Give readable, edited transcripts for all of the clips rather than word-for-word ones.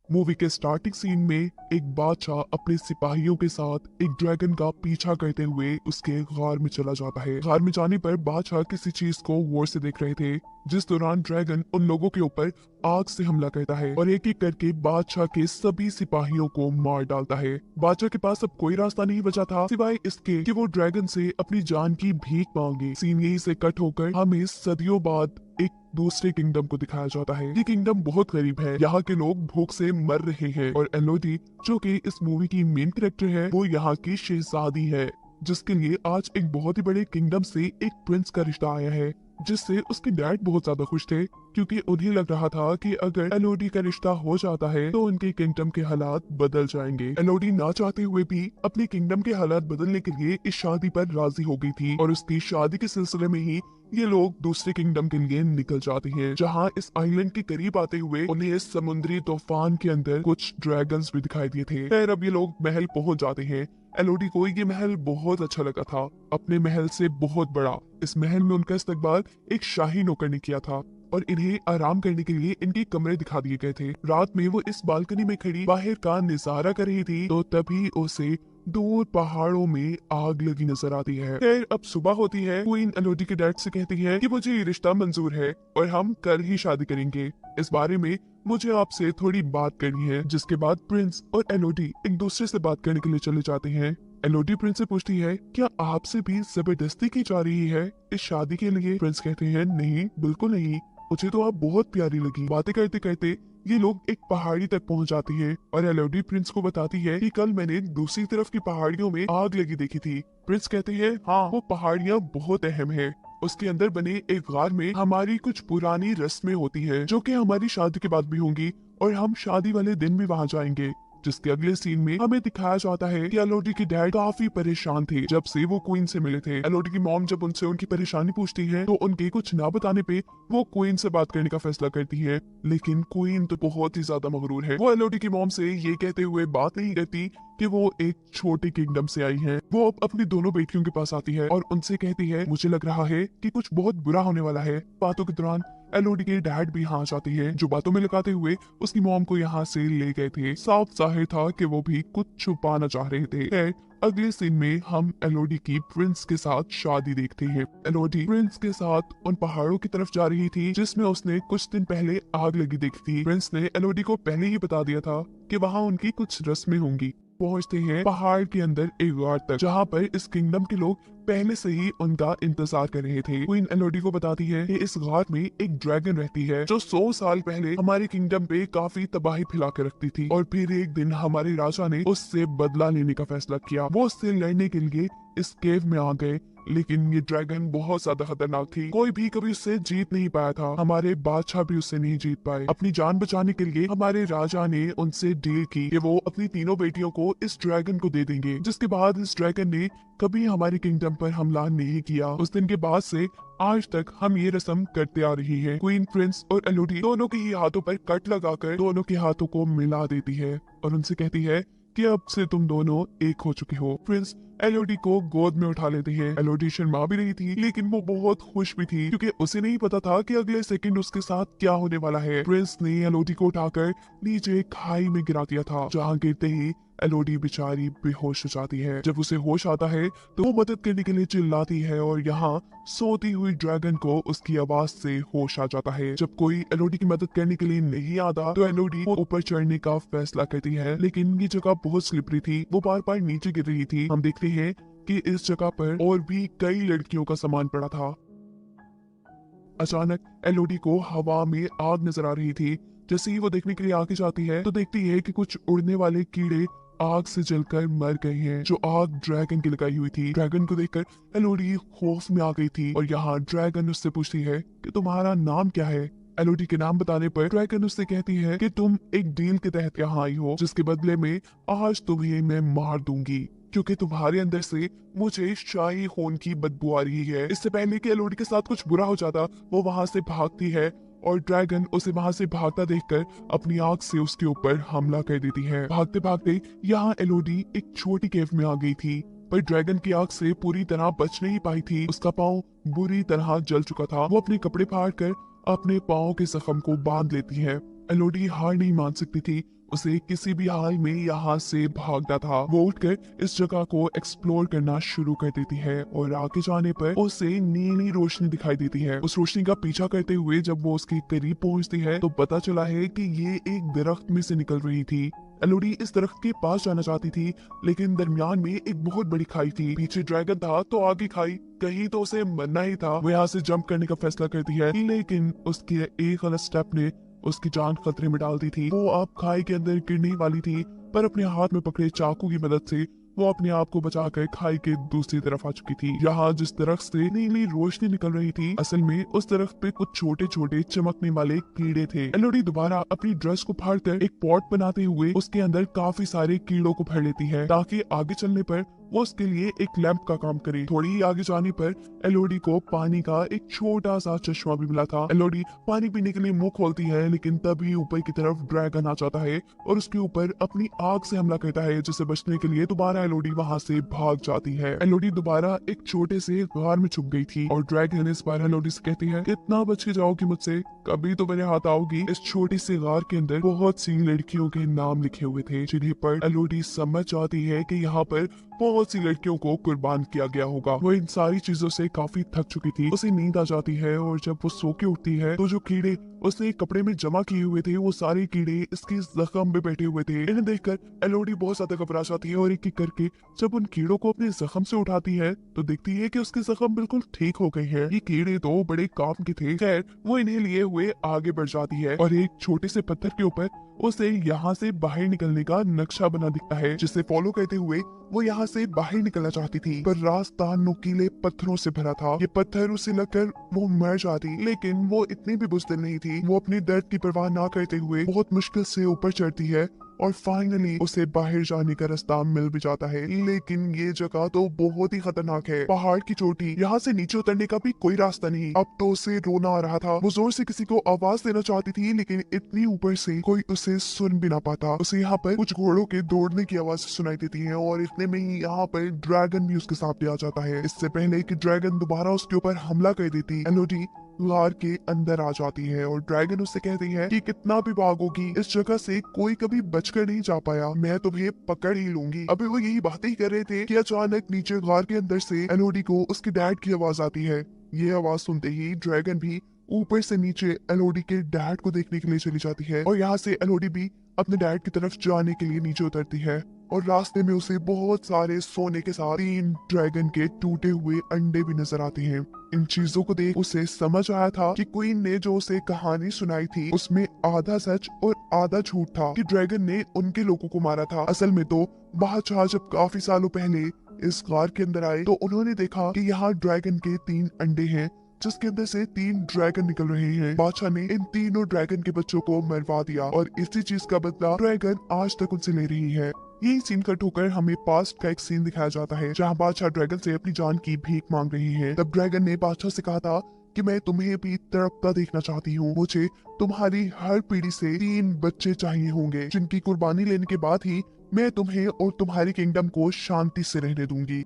Movie के starting scene में एक बादशाह अपने सिपाहियों के साथ एक ड्रैगन का पीछा करते हुए उसके गार में चला जाता है। गार में जाने पर बादशाह किसी चीज को गौर से देख रहे थे, जिस दौरान ड्रैगन उन लोगों के ऊपर आग से हमला करता है और एक एक करके बादशाह के सभी सिपाहियों को मार डालता है। बादशाह के पास अब कोई रास्ता नहीं बचा था सिवाय इसके कि वो ड्रैगन से अपनी जान की भीख मांगे। सीन यही से कट होकर हमें सदियों बाद एक दूसरे किंगडम को दिखाया जाता है। ये किंगडम बहुत गरीब है, यहाँ के लोग भूख से मर रहे हैं और एलोडी जो कि इस मूवी की मेन कैरेक्टर है वो यहाँ की शहजादी है, जिसके लिए आज एक बहुत ही बड़े किंगडम से एक प्रिंस का रिश्ता आया है, जिससे उसके डैड बहुत ज्यादा खुश थे क्योंकि उन्हें लग रहा था कि अगर एलोडी का रिश्ता हो जाता है तो उनके किंगडम के हालात बदल जाएंगे। एलोडी ना चाहते हुए भी अपने किंगडम के हालात बदलने के लिए इस शादी पर राजी हो गई थी और उसकी शादी के सिलसिले में ही ये लोग दूसरे किंगडम के लिए निकल जाते हैं, जहाँ इस आइलैंड के करीब आते हुए उन्हें समुद्री तूफान के अंदर कुछ ड्रैगन्स भी दिखाई दिए थे। खैर अब ये लोग महल पहुंच जाते हैं। एलोडी को ये महल बहुत अच्छा लगा था, अपने महल से बहुत बड़ा। इस महल में उनका इस्तकबाल एक शाही नौकर ने किया था और इन्हें आराम करने के लिए इनके कमरे दिखा दिए गए थे। रात में वो इस बालकनी में खड़ी बाहर का नजारा कर रही थी तो तभी उसे दूर पहाड़ों में आग लगी नजर आती है। खैर अब सुबह होती है। क्वीन एलोडी के डैड से कहती है कि मुझे ये रिश्ता मंजूर है और हम कल ही शादी करेंगे। इस बारे में मुझे आपसे थोड़ी बात करनी है। जिसके बाद प्रिंस और एलोडी एक दूसरे से बात करने के लिए चले जाते हैं। एलोडी प्रिंस से पूछती है क्या आपसे भी जबरदस्ती की जा रही है इस शादी के लिए। प्रिंस कहते हैं नहीं, बिल्कुल नहीं, मुझे तो आप बहुत प्यारी लगी। बातें करते करते ये लोग एक पहाड़ी तक पहुंच जाती है और एलोडी प्रिंस को बताती है कि कल मैंने दूसरी तरफ की पहाड़ियों में आग लगी देखी थी। प्रिंस कहते हैं हाँ, वो पहाड़ियाँ बहुत अहम है। उसके अंदर बने एक गार में हमारी कुछ पुरानी रस्में होती है जो कि हमारी शादी के बाद भी होंगी और हम शादी वाले दिन भी वहाँ जाएंगे। जिसके अगले सीन में हमें दिखाया जाता है कि एलोडी के डैड काफी परेशान थे जब से वो क्वीन से मिले थे। एलोडी की मॉम जब उनसे उनकी परेशानी पूछती है तो उनके कुछ ना बताने पे वो क्वीन से बात करने का फैसला करती है, लेकिन क्वीन तो बहुत ही ज्यादा मगरूर है। वो एलोडी की मॉम से ये कहते हुए बात नहीं करती कि वो एक छोटे किंगडम से आई है। वो अब अपनी दोनों बेटियों के पास आती है और उनसे कहती है मुझे लग रहा है कि कुछ बहुत बुरा होने वाला है। बातों के दौरान एलोडी के डैड भी यहाँ जाते हैं जो बातों में लगाते हुए उसकी मॉम को यहाँ से ले गए थे। साफ जाहिर था कि वो भी कुछ छुपाना चाह रहे थे। खैर अगले सीन में हम एलोडी की प्रिंस के साथ शादी देखते हैं। एलोडी प्रिंस के साथ उन पहाड़ों की तरफ जा रही थी जिसमें उसने कुछ दिन पहले आग लगी देखी थी। प्रिंस ने एलोडी को पहले ही बता दिया था कि वहाँ उनकी कुछ रस्में होंगी। पहुंचते हैं पहाड़ के अंदर एक गार तक जहाँ पर इस किंगडम के लोग पहले से ही उनका इंतजार कर रहे थे। क्वीन एलोडी को बताती है कि इस गार में एक ड्रैगन रहती है जो 100 साल पहले हमारे किंगडम पे काफी तबाही फैला के रखती थी और फिर एक दिन हमारे राजा ने उससे बदला लेने का फैसला किया। वो उससे लड़ने के लिए इस केव में आ गए, लेकिन ये ड्रैगन बहुत ज्यादा खतरनाक थी। कोई भी कभी उससे जीत नहीं पाया था। हमारे बादशाह भी उससे नहीं जीत पाए। अपनी जान बचाने के लिए हमारे राजा ने उनसे डील की कि वो अपनी तीनों बेटियों को इस ड्रैगन को दे देंगे। जिसके बाद इस ड्रैगन ने कभी हमारे किंगडम पर हमला नहीं किया। उस दिन के बाद से आज तक हम ये रस्म करते आ रही है। क्वीन प्रिंस और एलोडी दोनों के ही हाथों पर कट लगाकर दोनों के हाथों को मिला देती है और उनसे कहती है कि अब से तुम दोनों एक हो चुके हो। प्रिंस एलोडी को गोद में उठा लेती है। एलोडी शर्मा भी रही थी लेकिन वो बहुत खुश भी थी क्योंकि उसे नहीं पता था कि अगले सेकंड उसके साथ क्या होने वाला है। प्रिंस ने एलोडी को उठाकर नीचे खाई में गिरा दिया था, जहाँ गिरते ही एलोडी बेचारी बेहोश हो जाती है। जब उसे होश आता है तो वो मदद करने के लिए चिल्लाती है और यहाँ सोती हुई ड्रैगन को उसकी आवाज से होश आ जाता है। जब कोई एलोडी की मदद करने के लिए नहीं आता तो एलोडी ऊपर चढ़ने का फैसला करती है, लेकिन ये जगह बहुत स्लिपरी थी, वो बार बार नीचे गिर रही थी। हम देखते हैं कि इस जगह पर और भी कई लड़कियों का सामान पड़ा था। अचानक एलोडी को हवा में आग नजर आ रही थी। जैसे ही वो देखने के लिए आगे जाती है तो देखती है कि कुछ उड़ने वाले कीड़े आग से जलकर मर गए हैं जो आग ड्रैगन की लगाई हुई थी। ड्रैगन को देखकर एलोडी खौफ में आ गई थी और यहाँ ड्रैगन उससे पूछती है कि तुम्हारा नाम क्या है। एलोडी के नाम बताने पर ड्रैगन उससे कहती है कि तुम एक डील के तहत यहाँ आई हो जिसके बदले में आज तुम्हें मैं मार दूंगी क्योंकि तुम्हारे अंदर से मुझे शाही खून की बदबू आ रही है। इससे पहले कि एलोडी के साथ कुछ बुरा हो जाता वो वहाँ से भागती है और ड्रैगन उसे वहां से भागता देखकर अपनी आग से उसके ऊपर हमला कर देती है। भागते भागते यहाँ एलोडी एक छोटी केव में आ गई थी पर ड्रैगन की आग से पूरी तरह बच नहीं पाई थी। उसका पाँव बुरी तरह जल चुका था। वो अपने कपड़े फाड़ कर अपने पाँव के जख्म को बांध लेती है। एलोडी हार नहीं मान सकती थी। उसे किसी भी हाल में यहाँ से भागना था। वो उठकर इस जगह को एक्सप्लोर करना शुरू कर देती है और आगे जाने पर उसे नीली रोशनी दिखाई देती है। उस रोशनी का पीछा करते हुए जब वो उसके करीब पहुंचती है तो पता चला है कि ये एक दरख्त में से निकल रही थी। एलोडी इस दरख्त के पास जाना चाहती थी, लेकिन दरमियान में एक बहुत बड़ी खाई थी। पीछे ड्रैगन था तो आगे खाई, कहीं तो उसे मरना ही था। वो यहाँ से जंप करने का फैसला करती है, लेकिन उसके एक गलत स्टेप ने उसकी जान खतरे में डाल दी थी। वो अब खाई के अंदर गिरने वाली थी, पर अपने हाथ में पकड़े चाकू की मदद से वो अपने आप को बचाकर खाई के दूसरी तरफ आ चुकी थी। यहाँ जिस दरख्त से नीली रोशनी निकल रही थी, असल में उस दरख्त पे कुछ छोटे छोटे चमकने वाले कीड़े थे। एलोडी दोबारा अपनी ड्रेस को फाड़कर एक पॉट बनाते हुए उसके अंदर काफी सारे कीड़ों को भर लेती है, ताकि आगे चलने पर वो उसके लिए एक लैंप का काम करे। थोड़ी ही आगे जाने पर एलोडी को पानी का एक छोटा सा चश्मा भी मिला था। एलोडी पानी पीने के लिए मुंह खोलती है, लेकिन तभी ऊपर की तरफ ड्रैगन आ जाता है और उसके ऊपर अपनी आग से हमला करता है, जिसे बचने के लिए दोबारा एलोडी वहां से भाग जाती है। एलोडी दोबारा एक छोटे से गार में छुप गई थी और ड्रैगन इस बार एलोडी से कहती है, कितना बच के जाओगी मुझसे, कभी तो मेरे हाथ आओगी। इस छोटे से गार के अंदर बहुत सी लड़कियों के नाम लिखे हुए थे, जिन्हें पर एलोडी समझ जाती है कि यहाँ पर बहुत सी लड़कियों को कुर्बान किया गया होगा। वो इन सारी चीजों से काफी थक चुकी थी। उसे नींद आ जाती है और जब वो सो के उठती है तो जो कीड़े उसने कपड़े में जमा किए हुए थे, वो सारे कीड़े इसके जख्म पे बैठे हुए थे। इन्हें देखकर एलोडी बहुत ज्यादा घबरा जाती है और एक एक करके जब उन कीड़ों को अपने जख्म से उठाती है तो देखती है कि उसके जख्म बिल्कुल ठीक हो गए हैं। ये कीड़े तो बड़े काम के थे। खैर वो इन्हें लिए हुए आगे बढ़ जाती है और एक छोटे से पत्थर के ऊपर उसे यहाँ से बाहर निकलने का नक्शा बना दिखता है, जिसे फॉलो करते हुए वो यहाँ से बाहर निकलना चाहती थी, पर रास्ता नुकीले पत्थरों से भरा था। ये पत्थर उसे लगकर वो मर जाती, लेकिन वो इतनी भी बुज़दिल नहीं थी। वो अपने दर्द की परवाह ना करते हुए बहुत मुश्किल से ऊपर चढ़ती है और फाइनली उसे बाहर जाने का रास्ता मिल भी जाता है। लेकिन ये जगह तो बहुत ही खतरनाक है। पहाड़ की चोटी, यहाँ से नीचे उतरने का भी कोई रास्ता नहीं। अब तो उसे रोना आ रहा था। वो जोर से किसी को आवाज देना चाहती थी, लेकिन इतनी ऊपर से कोई उसे सुन भी ना पाता। उसे यहाँ पर कुछ घोड़ों के दौड़ने की आवाज सुनाई देती है और इतने में ही यहाँ पर ड्रैगन भी उसके सामने आ जाता है। इससे पहले कि ड्रैगन दोबारा उसके ऊपर हमला कर देती, एलोडी गार के अंदर आ जाती है और ड्रैगन उससे कहती है कि कितना भी भागोगी, इस जगह से कोई कभी बचकर नहीं जा पाया, मैं तुम्हें पकड़ ही लूंगी। अभी वो यही बातें ही कर रहे थे कि अचानक नीचे गार के अंदर से एलोडी को उसके डैड की आवाज आती है। ये आवाज सुनते ही ड्रैगन भी ऊपर से नीचे एलोडी के डैड को देखने के लिए चली जाती है और यहाँ से एलोडी भी अपने डैड की तरफ जाने के लिए नीचे उतरती है और रास्ते में उसे बहुत सारे सोने के साथ 3 ड्रैगन के टूटे हुए अंडे भी नजर आते हैं। इन चीजों को देख उसे समझ आया था कि क्वीन ने जो उसे कहानी सुनाई थी उसमें आधा सच और आधा झूठ था, कि ड्रैगन ने उनके लोगों को मारा था। असल में तो बादशाह जब काफी सालों पहले इस गार के अंदर आए तो उन्होंने देखा कि यहाँ ड्रैगन के 3 अंडे हैं, जिसके अंदर से 3 ड्रैगन निकल रहे हैं। बादशाह ने इन तीनों ड्रैगन के बच्चों को मरवा दिया और इसी चीज का बदला ड्रैगन आज तक उनसे ले रही है। यही सीन कट होकर हमें पास्ट का एक सीन दिखाया जाता है, जहाँ बादशाह ड्रैगन से अपनी जान की भीख मांग रही है। तब ड्रैगन ने बादशाह से कहा था कि मैं तुम्हें भी तड़पता देखना चाहती हूँ, मुझे तुम्हारी हर पीढ़ी से 3 बच्चे चाहिए होंगे, जिनकी कुर्बानी लेने के बाद ही मैं तुम्हें और तुम्हारी किंगडम को शांति से रहने दूंगी।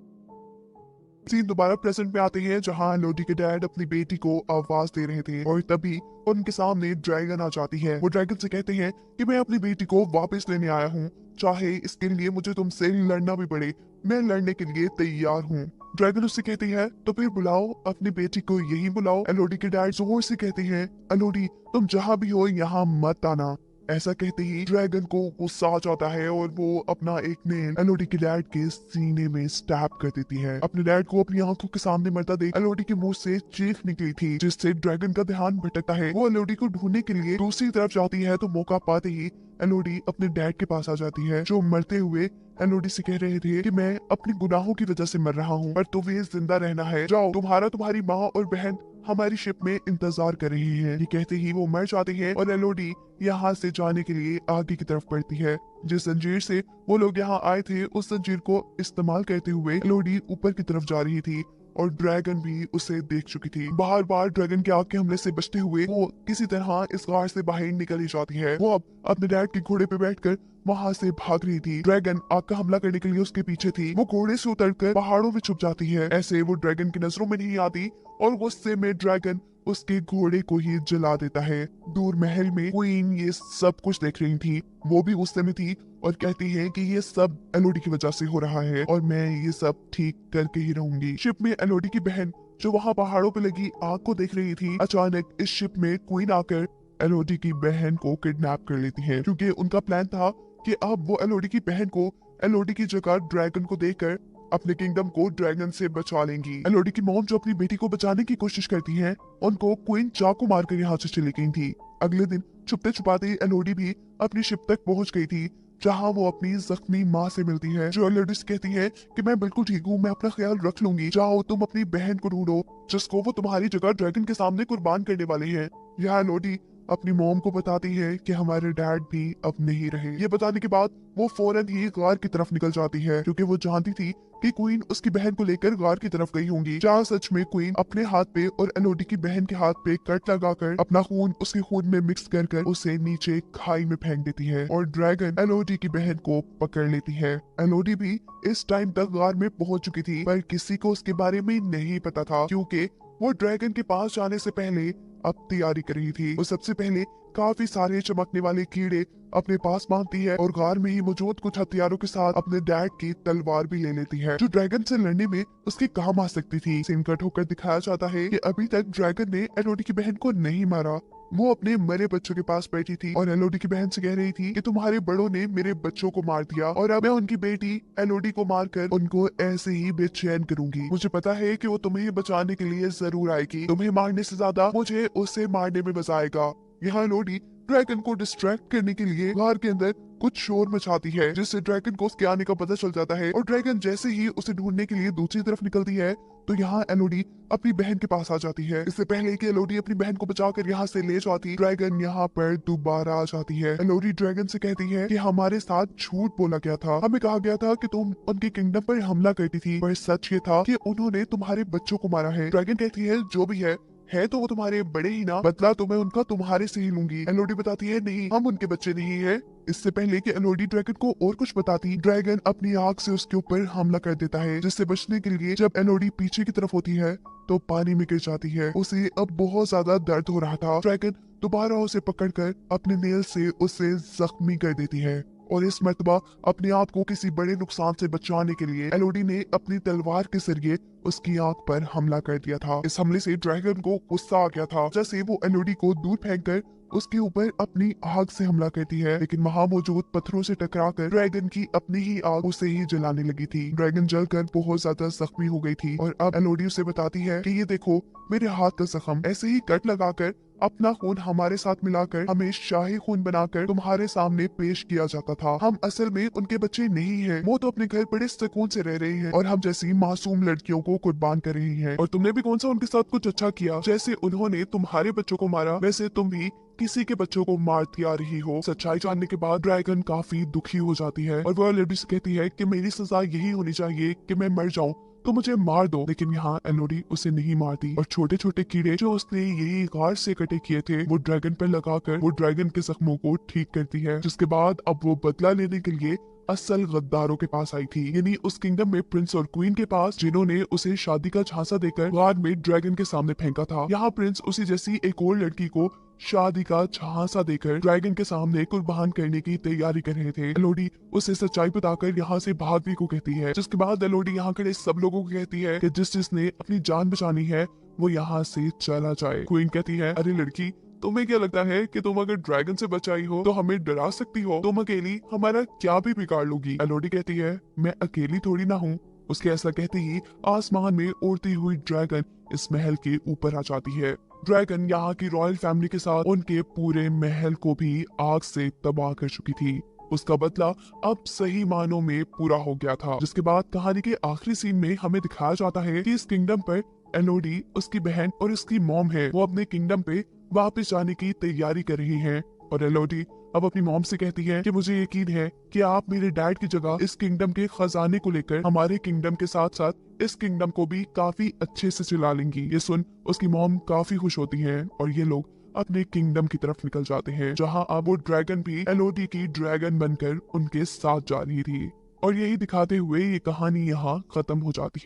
सीन दोबारा प्रेजेंट में आते हैं, जहां एलोडी के डैड अपनी बेटी को आवाज दे रहे थे और तभी उनके सामने ड्रैगन आ जाती है। वो ड्रैगन से कहते हैं कि मैं अपनी बेटी को वापस लेने आया हूँ, चाहे इसके लिए मुझे तुमसे लड़ना भी पड़े, मैं लड़ने के लिए तैयार हूँ। ड्रैगन उससे कहती है तो फिर बुलाओ अपनी बेटी को, यही बुलाओ। एलोडी के डैड जोर से कहते हैं, एलोडी तुम जहाँ भी हो यहाँ मत आना। ऐसा कहते ही ड्रैगन को गुस्सा आ जाता है और वो अपना एक नेल एलोडी के डैड के सीने में स्टैब कर देती है। अपने डैड को अपनी आंखों के सामने मरता देख एलोडी के मुंह से चीख निकली थी, जिससे ड्रैगन का ध्यान भटकता है। वो एलोडी को ढूंढने के लिए दूसरी तरफ जाती है तो मौका पाते ही एलोडी अपने डैड के पास आ जाती है, जो मरते हुए एलोडी से कह रहे थे कि मैं अपने गुनाहों की वजह से मर रहा हूँ, पर तुम्हें जिंदा रहना है, जाओ तुम्हारी माँ और बहन हमारी शिप में इंतजार कर रही है। ये कहते ही वो मर जाते हैं और एलोडी यहाँ से जाने के लिए आगे की तरफ बढ़ती है। जिस जंजीर से वो लोग यहाँ आए थे उस जंजीर को इस्तेमाल करते हुए एलोडी ऊपर की तरफ जा रही थी और ड्रैगन भी उसे देख चुकी थी। बार बार ड्रैगन के आग के हमले से बचते हुए वो किसी तरह इस गार से बाहर निकल ही जाती है। वो अब अपने डैड के घोड़े पे बैठकर वहाँ से भाग रही थी। ड्रैगन आग का हमला करने के लिए उसके पीछे थी। वो घोड़े से उतरकर पहाड़ों में छुप जाती है। ऐसे वो ड्रैगन की नजरों में नहीं आती और गुस्से में ड्रैगन उसके घोड़े को ही जला देता है। दूर महल में क्वीन ये सब कुछ देख रही थी, वो भी उस समय थी और कहती है कि ये सब एलोडी की वजह से हो रहा है और मैं ये सब ठीक करके ही रहूंगी। शिप में एलोडी की बहन जो वहाँ पहाड़ों पे लगी आग को देख रही थी, अचानक इस शिप में क्वीन आकर एलोडी की बहन को किडनैप कर लेती है, क्योंकि उनका प्लान था कि अब वो एलोडी की बहन को एलोडी की जगह ड्रैगन को देकर अपने किंगडम को ड्रैगन से बचा लेंगी। एलोडी की मॉम जो अपनी बेटी को बचाने की कोशिश करती है, उनको क्वीन चाकू मारकर यहाँ से चली गई थी। अगले दिन छुपते छुपाते एलोडी भी अपनी शिप तक पहुंच गई थी, जहां वो अपनी जख्मी माँ से मिलती है, जो एलोडी से कहती है कि मैं बिल्कुल ठीक हूँ, मैं अपना ख्याल रख लूंगी, जाओ तुम अपनी बहन को ढूंढो जिसको वो तुम्हारी जगह ड्रैगन के सामने कुर्बान करने वाले हैं। यह एलोडी अपनी मॉम को बताती है कि हमारे डैड भी अब नहीं रहे। ये बताने के बाद वो फौरन ही गार की तरफ निकल जाती है, क्योंकि वो जानती थी कि क्वीन उसकी बहन को लेकर गार की तरफ गई होंगी। जहाँ सच में क्वीन अपने हाथ पे और एलोडी की बहन के हाथ पे कट लगाकर अपना खून उसके खून में मिक्स कर उसे नीचे खाई में फेंक देती है और ड्रैगन एलोडी की बहन को पकड़ लेती है। एलोडी भी इस टाइम तक गार में पहुंच चुकी थी, पर किसी को उसके बारे में नहीं पता था, क्योंकि वो ड्रैगन के पास जाने से पहले अब तैयारी कर रही थी। वो सबसे पहले काफी सारे चमकने वाले कीड़े अपने पास बांधती है और गार में ही मौजूद कुछ हथियारों के साथ अपने डैड की तलवार भी ले लेती है, जो ड्रैगन से लड़ने में उसके काम आ सकती थी। सीन कट होकर दिखाया जाता है कि अभी तक ड्रैगन ने एलोडी की बहन को नहीं मारा। वो अपने मरे बच्चों के पास बैठी थी और एलोडी की बहन से कह रही थी कि तुम्हारे बड़ों ने मेरे बच्चों को मार दिया और अब मैं उनकी बेटी एलोडी को मारकर उनको ऐसे ही बेचैन करूंगी। मुझे पता है कि वो तुम्हें बचाने के लिए जरूर आएगी, तुम्हें मारने से ज्यादा मुझे उसे मारने में मजा आएगा। यहाँ एलोडी ड्रैगन को डिस्ट्रैक्ट करने के लिए गार के अंदर कुछ शोर मचाती है, जिससे ड्रैगन को उसके आने का पता चल जाता है और ड्रैगन जैसे ही उसे ढूंढने के लिए दूसरी तरफ निकलती है, तो यहाँ एलोडी अपनी बहन के पास आ जाती है। इससे पहले कि एलोडी अपनी बहन को बचाकर यहाँ से ले जाती, ड्रैगन यहाँ पर दोबारा आ जाती है। एलोडी ड्रैगन से कहती है कि हमारे साथ झूठ बोला गया था, हमें कहा गया था कि तुम उनके किंगडम पर हमला करती थी, पर सच ये था कि उन्होंने तुम्हारे बच्चों को मारा है। ड्रैगन कहती है जो भी है तो वो तुम्हारे बड़े ही ना, बदला तो मैं उनका तुम्हारे से ही लूंगी। एलोडी बताती है नहीं, हम उनके बच्चे नहीं है। इससे पहले कि एलोडी ड्रैगन को और कुछ बताती, ड्रैगन अपनी आग से उसके ऊपर हमला कर देता है, जिससे बचने के लिए जब एलोडी पीछे की तरफ होती है तो पानी में गिर जाती है। उसे अब बहुत ज्यादा दर्द हो रहा था। ड्रैगन दोबारा उसे पकड़कर अपने नेल से उसे जख्मी कर देती है और इस मर्तबा अपने आप को किसी बड़े नुकसान से बचाने के लिए एलोडी ने अपनी तलवार के जरिए उसकी आंख पर हमला कर दिया था। इस हमले से ड्रैगन को गुस्सा आ गया था, जैसे वो एलोडी को दूर फेंककर उसके ऊपर अपनी आग से हमला करती है, लेकिन वहां मौजूद पत्थरों से टकराकर ड्रैगन की अपनी ही आग उसे ही जलाने लगी थी। ड्रैगन जलकर बहुत ज्यादा जख्मी हो गई थी और अब एलोडी उसे बताती है कि ये देखो मेरे हाथ का जख्म, ऐसे ही कट लगाकर अपना खून हमारे साथ मिलाकर हमें शाही खून बनाकर तुम्हारे सामने पेश किया जाता था। हम असल में उनके बच्चे नहीं हैं, वो तो अपने घर बड़े सुकून से रह रहे हैं और हम जैसी मासूम लड़कियों को कुर्बान कर रही हैं। और तुमने भी कौन सा उनके साथ कुछ अच्छा किया? जैसे उन्होंने तुम्हारे बच्चों को मारा, वैसे तुम भी किसी के बच्चों को मारती आ रही हो। सच्चाई जानने के बाद ड्रैगन काफी दुखी हो जाती है और वो एलोडी से कहती है कि मेरी सजा यही होनी चाहिए कि मैं मर जाऊं, तो मुझे मार दो। लेकिन यहाँ एलोडी उसे नहीं मारती और छोटे छोटे कीड़े जो उसने यही गार से कटे किए थे वो ड्रैगन पर लगाकर वो ड्रैगन के जख्मों को ठीक करती है। जिसके बाद अब वो बदला लेने के लिए असल गद्दारों के पास आई थी, यानी उस किंगडम में प्रिंस और क्वीन के पास, जिन्होंने उसे शादी का झांसा देकर गार में ड्रैगन के सामने फेंका था। यहाँ प्रिंस उसी जैसी एक और लड़की को शादी का झांसा देकर ड्रैगन के सामने कुर्बान करने की तैयारी कर रहे थे। एलोडी उसे सच्चाई बताकर यहाँ से भागने को कहती है, जिसके बाद एलोडी यहाँ खड़े सब लोगों को कहती है कि जिसने अपनी जान बचानी है वो यहाँ से चला जाए। क्वीन कहती है अरे लड़की, तुम्हें क्या लगता है कि तुम अगर ड्रैगन से बचाई हो तो हमें डरा सकती हो? तुम अकेली हमारा क्या भी बिगाड़ लोगी। एलोडी कहती है मैं अकेली थोड़ी ना हूँ। उसके ऐसा कहते ही आसमान में उड़ती हुई ड्रैगन इस महल के ऊपर आ जाती है। ड्रैगन यहाँ की रॉयल फैमिली के साथ उनके पूरे महल को भी आग से तबाह कर चुकी थी। उसका बदला अब सही मानों में पूरा हो गया था। जिसके बाद कहानी के आखिरी सीन में हमें दिखाया जाता है कि इस किंगडम पर एलोडी, उसकी बहन और उसकी मॉम है, वो अपने किंगडम पे वापस जाने की तैयारी कर रही हैं। और एलोडी अब अपनी मॉम से कहती है कि मुझे यकीन है कि आप मेरे डैड की जगह इस किंगडम के खजाने को लेकर हमारे किंगडम के साथ साथ इस किंगडम को भी काफी अच्छे से चला लेंगी। ये सुन उसकी मॉम काफी खुश होती हैं और ये लोग अपने किंगडम की तरफ निकल जाते हैं, जहां अब वो ड्रैगन भी एलोडी की ड्रैगन बनकर उनके साथ जा रही थी। और यही दिखाते हुए ये कहानी यहाँ खत्म हो जाती है।